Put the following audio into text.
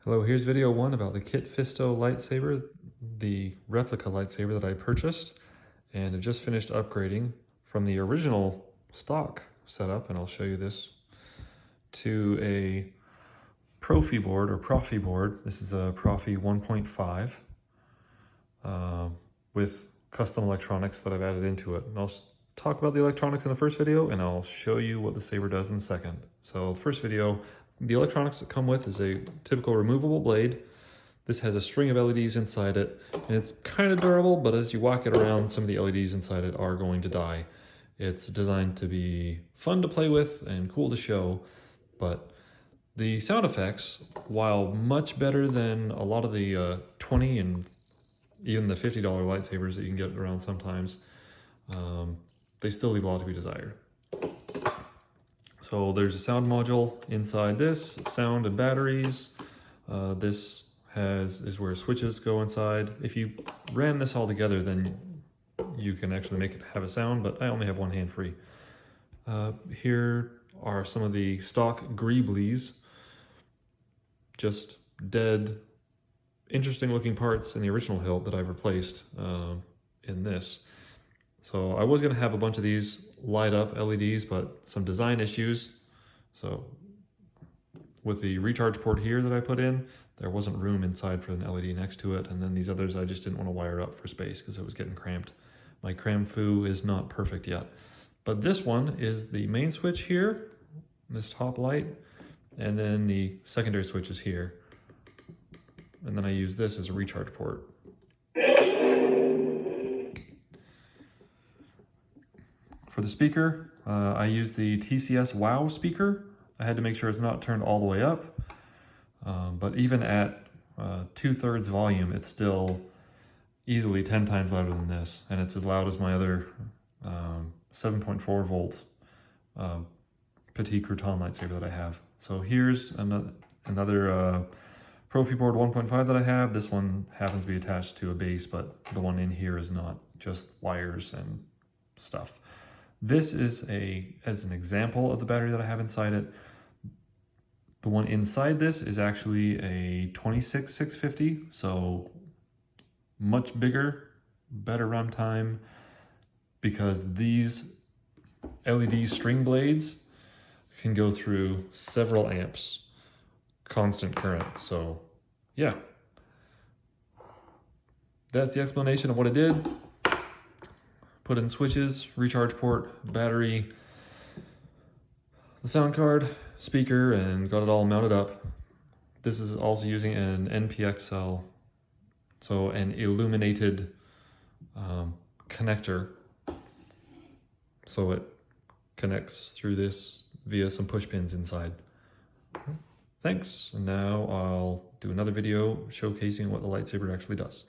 Hello, here's video 1 about the Kit Fisto lightsaber, the replica lightsaber that I purchased, and I've just finished upgrading from the original stock setup, and I'll show you this, to a Proffieboard. This is a Proffi 1.5 with custom electronics that I've added into it. And I'll talk about the electronics in the first video, and I'll show you what the saber does in the second. So the first video, the electronics that come with is a typical removable blade. This has a string of LEDs inside it, and it's kind of durable, but as you walk it around, some of the LEDs inside it are going to die. It's designed to be fun to play with and cool to show, but the sound effects, while much better than a lot of the $20 and even the $50 lightsabers that you can get around sometimes, they still leave a lot to be desired. So there's a sound module inside this, sound and batteries. This is where switches go inside. If you ran this all together, then you can actually make it have a sound, but I only have one hand free. Here are some of the stock greeblies, just dead, interesting looking parts in the original hilt that I've replaced in this. So I was gonna have a bunch of these light up LEDs, but some design issues. So with the recharge port here that I put in, there wasn't room inside for an LED next to it. And then these others, I just didn't want to wire up for space because it was getting cramped. My cram foo is not perfect yet. But this one is the main switch here, this top light, and then the secondary switch is here. And then I use this as a recharge port. For the speaker, I use the TCS WOW speaker. I had to make sure it's not turned all the way up, but even at 2/3 volume, it's still easily 10 times louder than this, and it's as loud as my other 7.4 volt Petit Crouton lightsaber that I have. So here's another Proffieboard 1.5 that I have. This one happens to be attached to a base, but the one in here is not, just wires and stuff. This is as an example of the battery that I have inside it. The one inside this is actually a 26650, so much bigger, better runtime, because these LED string blades can go through several amps, constant current. So yeah, that's the explanation of what it did. Put in switches, recharge port, battery, the sound card, speaker, and got it all mounted up. This is also using an NPX cell, so an illuminated connector. So it connects through this via some push pins inside. Thanks, and now I'll do another video showcasing what the lightsaber actually does.